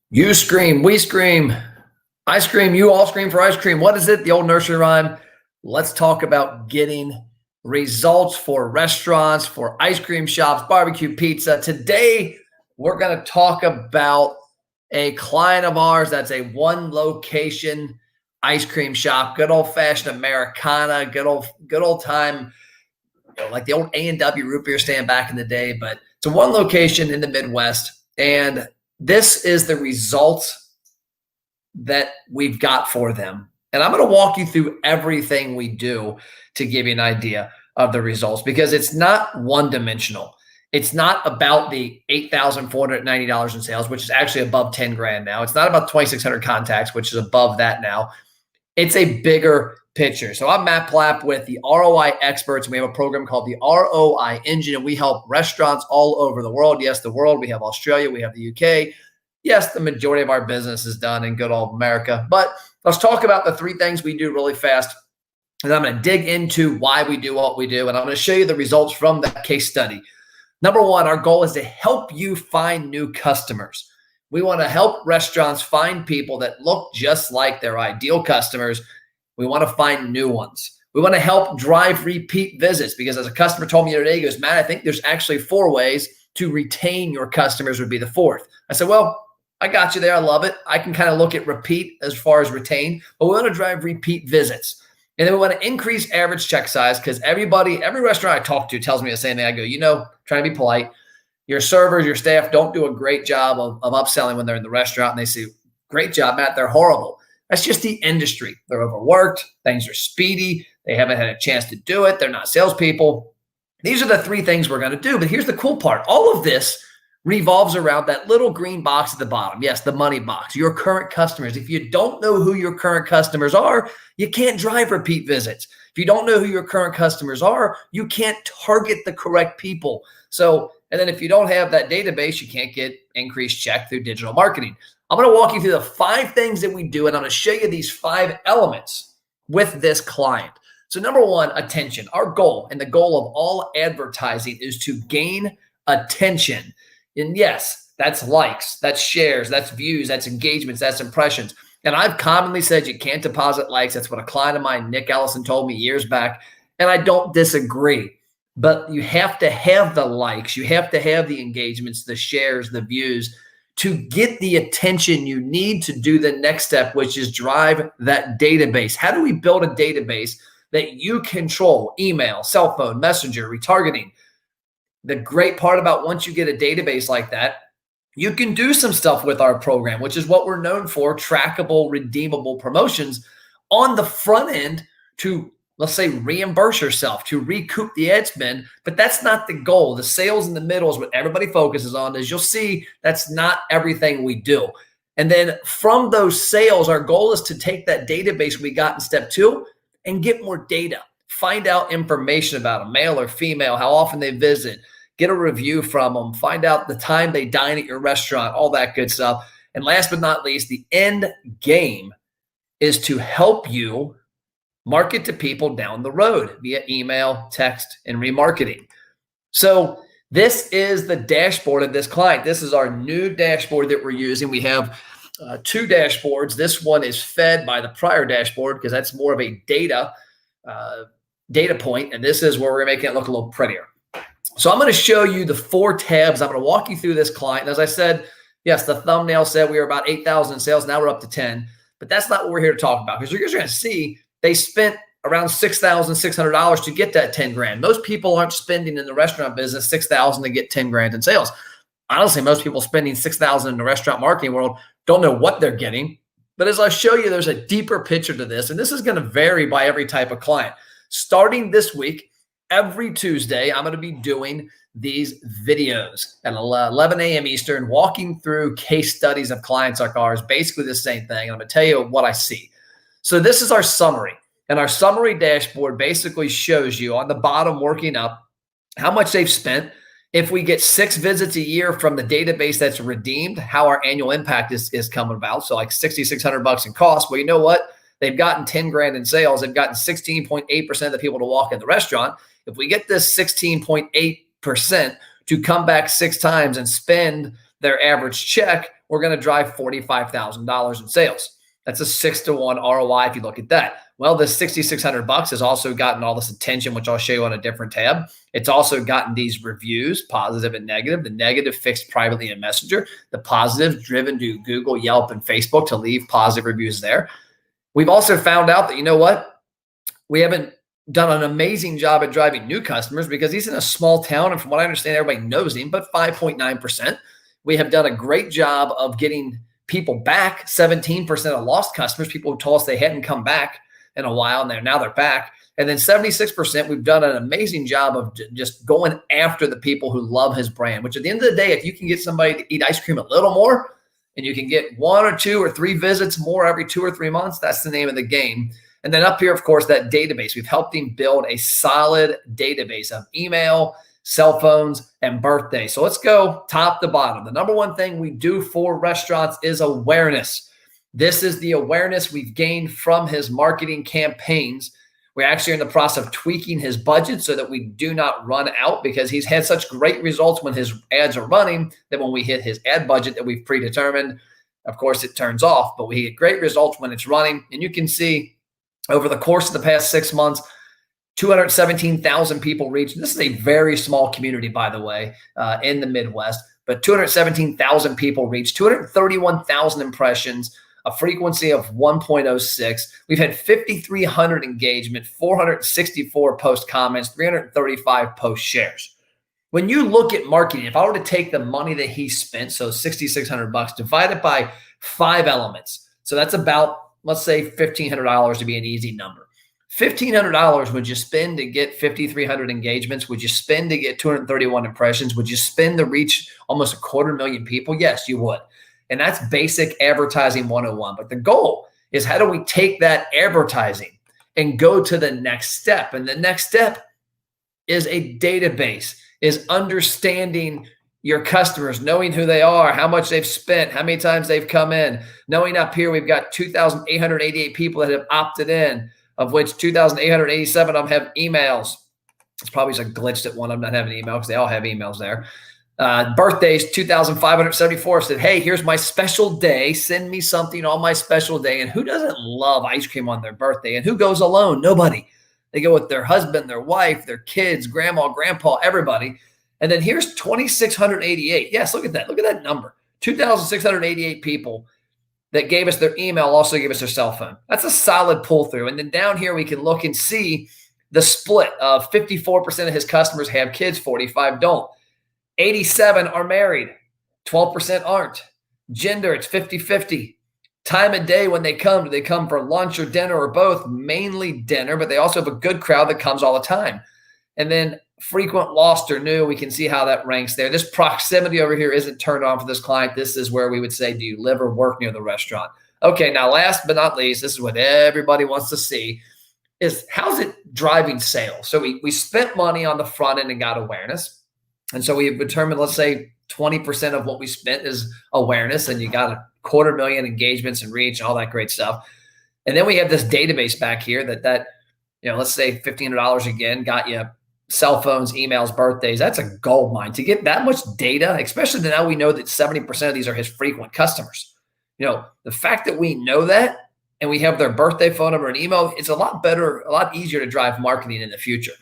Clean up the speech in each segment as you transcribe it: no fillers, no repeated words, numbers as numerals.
You scream, we scream, I scream, you all scream for ice cream. What is it? The old nursery rhyme. Let's talk about getting results for restaurants, for ice cream shops, barbecue pizza. Today, we're going to talk about a client of ours that's a one location ice cream shop, good old fashioned Americana, good old time, like the old A&W root beer stand back in the day. But it's a one location in the Midwest. And this is the results that we've got for them. And I'm going to walk you through everything we do to give you an idea of the results because it's not one dimensional. It's not about the $8,490 in sales, which is actually above 10 grand now. It's not about 2,600 contacts, which is above that now. It's a bigger picture. So I'm Matt Plapp with the ROI Experts, and we have a program called the ROI Engine, and we help restaurants all over the world. Yes, the world. We have Australia. We have the UK. Yes, the majority of our business is done in good old America. But let's talk about the three things we do really fast. And I'm going to dig into why we do what we do, and I'm going to show you the results from that case study. Number one, our goal is to help you find new customers. We want to help restaurants find people that look just like their ideal customers. We want to find new ones. We want to help drive repeat visits because as a customer told me the other day, he goes, Matt, I think there's actually 4 ways to retain your customers would be the 4th. I said, well, I got you there. I love it. I can kind of look at repeat as far as retain, but we want to drive repeat visits. And then we want to increase average check size because every restaurant I talk to tells me the same thing. I go, trying to be polite. Your servers, your staff don't do a great job of upselling when they're in the restaurant. And they say, great job, Matt. They're horrible. That's just the industry. They're overworked. Things are speedy. They haven't had a chance to do it. They're not salespeople. These are the 3 things we're going to do. But here's the cool part. All of this revolves around that little green box at the bottom. Yes, the money box, your current customers. If you don't know who your current customers are, you can't drive repeat visits. If you don't know who your current customers are, you can't target the correct people. And then if you don't have that database, you can't get increased check through digital marketing. I'm going to walk you through the 5 things that we do, and I'm going to show you these 5 elements with this client. So number one, attention. Our goal and the goal of all advertising is to gain attention. And yes, that's likes, that's shares, that's views, that's engagements, that's impressions. And I've commonly said you can't deposit likes. That's what a client of mine, Nick Ellison, told me years back. And I don't disagree. But you have to have the likes. You have to have the engagements, the shares, the views to get the attention you need to do the next step, which is drive that database. How do we build a database that you control? Email, cell phone, messenger, retargeting. The great part about once you get a database like that, you can do some stuff with our program, which is what we're known for, trackable, redeemable promotions on the front end to, let's say, reimburse yourself, to recoup the ad spend. But that's not the goal. The sales in the middle is what everybody focuses on. As you'll see, that's not everything we do. And then from those sales, our goal is to take that database we got in step 2 and get more data. Find out information about them, male or female, how often they visit, get a review from them, find out the time they dine at your restaurant, all that good stuff. And last but not least, the end game is to help you market to people down the road via email, text, and remarketing. So this is the dashboard of this client. This is our new dashboard that we're using. We have 2 dashboards. This one is fed by the prior dashboard because that's more of a data point. And this is where we're making it look a little prettier. So I'm going to show you the 4 tabs. I'm going to walk you through this client. And as I said, yes, the thumbnail said we were about 8,000 in sales. Now we're up to 10. But that's not what we're here to talk about because you're going to see they spent around $6,600 to get that 10 grand. Most people aren't spending in the restaurant business $6,000 to get 10 grand in sales. Honestly, most people spending $6,000 in the restaurant marketing world don't know what they're getting. But as I show you, there's a deeper picture to this. And this is going to vary by every type of client. Starting this week, every Tuesday, I'm going to be doing these videos at 11 a.m. Eastern, walking through case studies of clients like ours, basically the same thing. I'm going to tell you what I see. So this is our summary. And our summary dashboard basically shows you on the bottom, working up, how much they've spent. If we get 6 visits a year from the database that's redeemed, how our annual impact is coming about. So like $6,600 in cost. Well, you know what? They've gotten 10 grand in sales. They've gotten 16.8% of the people to walk in the restaurant. If we get this 16.8% to come back 6 times and spend their average check, we're going to drive $45,000 in sales. That's a 6-to-1 ROI if you look at that. Well, this $6,600 has also gotten all this attention, which I'll show you on a different tab. It's also gotten these reviews, positive and negative. The negative fixed privately in Messenger. The positive driven to Google, Yelp, and Facebook to leave positive reviews there. We've also found out that, you know what? We haven't done an amazing job at driving new customers because he's in a small town. And from what I understand, everybody knows him, but 5.9%. We have done a great job of getting people back. 17% of lost customers, people who told us they hadn't come back in a while, and now they're back. And then 76%, we've done an amazing job of just going after the people who love his brand, which at the end of the day, if you can get somebody to eat ice cream a little more and you can get 1 or 2 or 3 visits more every 2 or 3 months, that's the name of the game. And then up here, of course, that database. We've helped him build a solid database of email, cell phones, and birthdays. So let's go top to bottom. The number one thing we do for restaurants is awareness. This is the awareness we've gained from his marketing campaigns. We're actually in the process of tweaking his budget so that we do not run out, because he's had such great results when his ads are running that when we hit his ad budget that we've predetermined, of course, it turns off. But we get great results when it's running. And you can see over the course of the past 6 months, 217,000 people reached. This is a very small community, by the way, in the Midwest, but 217,000 people reached, 231,000 impressions, a frequency of 1.06. We've had 5,300 engagement, 464 post comments, 335 post shares. When you look at marketing, if I were to take the money that he spent, so $6,600, divide it by 5 elements. So that's about, let's say $1,500 to be an easy number. $1,500 would you spend to get 5,300 engagements? Would you spend to get 231 impressions? Would you spend to reach almost 250,000 people? Yes, you would. And that's basic advertising 101. But the goal is, how do we take that advertising and go to the next step? And the next step is a database, is understanding your customers, knowing who they are, how much they've spent, how many times they've come in. Knowing up here, we've got 2,888 people that have opted in, of which 2,887 of them have emails. It's probably a glitch that one of them not have an email, because they all have emails there. Birthdays, 2,574 said, hey, here's my special day. Send me something on my special day. And who doesn't love ice cream on their birthday? And who goes alone? Nobody. They go with their husband, their wife, their kids, grandma, grandpa, everybody. And then here's 2,688. Yes, look at that. Look at that number. 2,688 people that gave us their email, also gave us their cell phone. That's a solid pull through. And then down here, we can look and see the split of 54% of his customers have kids, 45 don't. 87 are married, 12% aren't. Gender, it's 50-50. Time of day when they come, do they come for lunch or dinner or both? Mainly dinner, but they also have a good crowd that comes all the time. And then frequent, lost, or new, we can see how that ranks there. This proximity over here isn't turned on for this client. This is where we would say, do you live or work near the restaurant? Okay, now last but not least, this is what everybody wants to see, is how's it driving sales? So we spent money on the front end and got awareness. And so we determined, let's say 20% of what we spent is awareness, and you got 250,000 engagements and reach and all that great stuff. And then we have this database back here that let's say $1,500 again got you cell phones, emails, birthdays. That's a gold mine to get that much data, especially now we know that 70% of these are his frequent customers. The fact that we know that and we have their birthday, phone number, and email, it's a lot better, a lot easier to drive marketing in the future.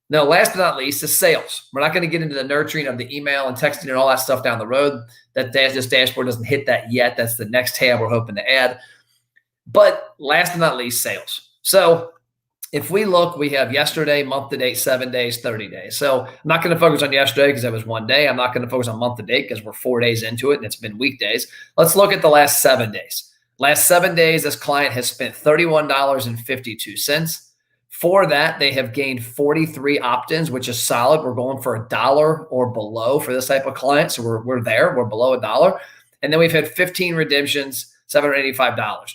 Now, last but not least is sales. We're not going to get into the nurturing of the email and texting and all that stuff down the road. This dashboard doesn't hit that yet. That's the next tab we're hoping to add. But last but not least, sales. So if we look, we have yesterday, month to date, 7 days, 30 days. So I'm not going to focus on yesterday because that was one day. I'm not going to focus on month to date because we're 4 days into it and it's been weekdays. Let's look at the last 7 days. Last 7 days, this client has spent $31.52. For that, they have gained 43 opt-ins, which is solid. We're going for $1 or below for this type of client. So we're there. We're below $1. And then we've had 15 redemptions, $785.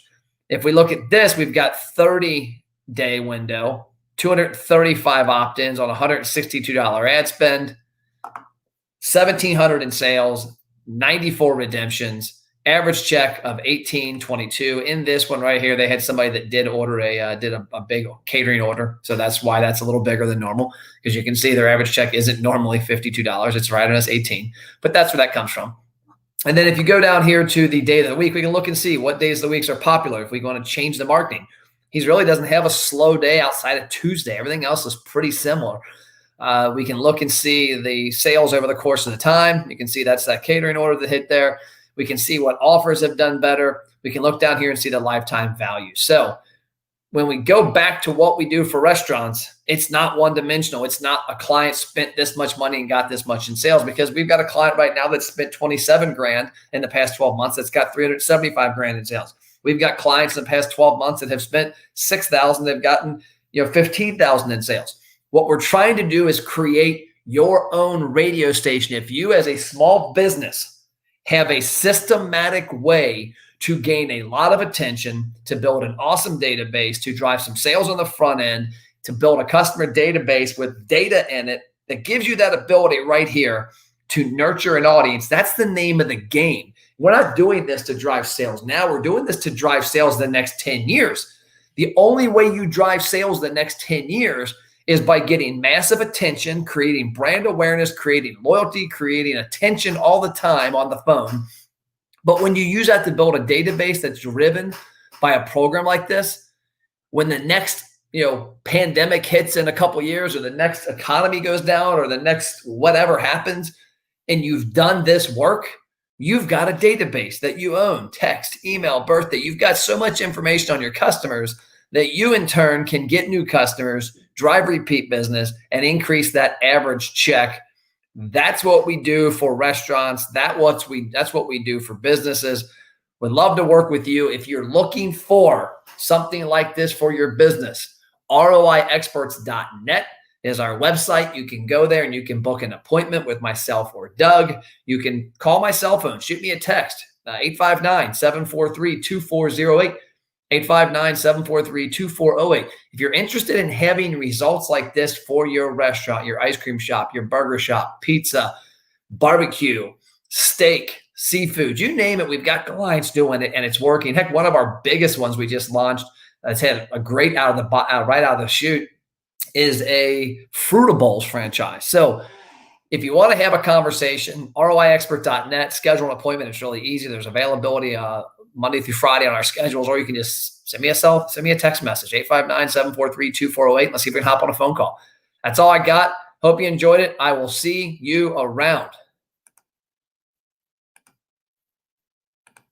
If we look at this, we've got 30-day window, 235 opt-ins on $162 ad spend, 1,700 in sales, 94 redemptions, average check of $18.22. In this one right here, they had somebody that did order a big catering order. So that's why that's a little bigger than normal, because you can see their average check isn't normally $52. It's right on us $18, but that's where that comes from. And then if you go down here to the day of the week, we can look and see what days of the weeks are popular. If we want to change the marketing, he really doesn't have a slow day outside of Tuesday. Everything else is pretty similar. We can look and see the sales over the course of the time. You can see that's that catering order that hit there. We can see what offers have done better. We can look down here and see the lifetime value. So when we go back to what we do for restaurants, it's not one-dimensional. It's not a client spent this much money and got this much in sales, because we've got a client right now that spent 27 grand in the past 12 months that's got 375 grand in sales. We've got clients in the past 12 months that have spent 6,000. They've gotten 15,000 in sales. What we're trying to do is create your own radio station. If you as a small business have a systematic way to gain a lot of attention, to build an awesome database, to drive some sales on the front end, to build a customer database with data in it that gives you that ability right here to nurture an audience. That's the name of the game. We're not doing this to drive sales now. We're doing this to drive sales the next 10 years. The only way you drive sales the next 10 years is by getting massive attention, creating brand awareness, creating loyalty, creating attention all the time on the phone. But when you use that to build a database that's driven by a program like this, when the next pandemic hits in a couple of years, or the next economy goes down, or the next whatever happens, and you've done this work, you've got a database that you own, text, email, birthday. You've got so much information on your customers that you in turn can get new customers, drive repeat business, and increase that average check. That's what we do for restaurants. That's what we do for businesses. Would love to work with you. If you're looking for something like this for your business, roiexperts.net is our website. You can go there and you can book an appointment with myself or Doug. You can call my cell phone, shoot me a text, 859-743-2408. 859-743-2408. If you're interested in having results like this for your restaurant, your ice cream shop, your burger shop, pizza, barbecue, steak, seafood, you name it, we've got clients doing it and it's working. Heck, one of our biggest ones we just launched that's had a great right out of the chute is a Fruitables franchise. So if you want to have a conversation, roiexpert.net, schedule an appointment. It's really easy. There's availability Monday through Friday on our schedules, or you can just send me a text message, 859-743-2408. Let's see if we can hop on a phone call. That's all I got. Hope you enjoyed it. I will see you around.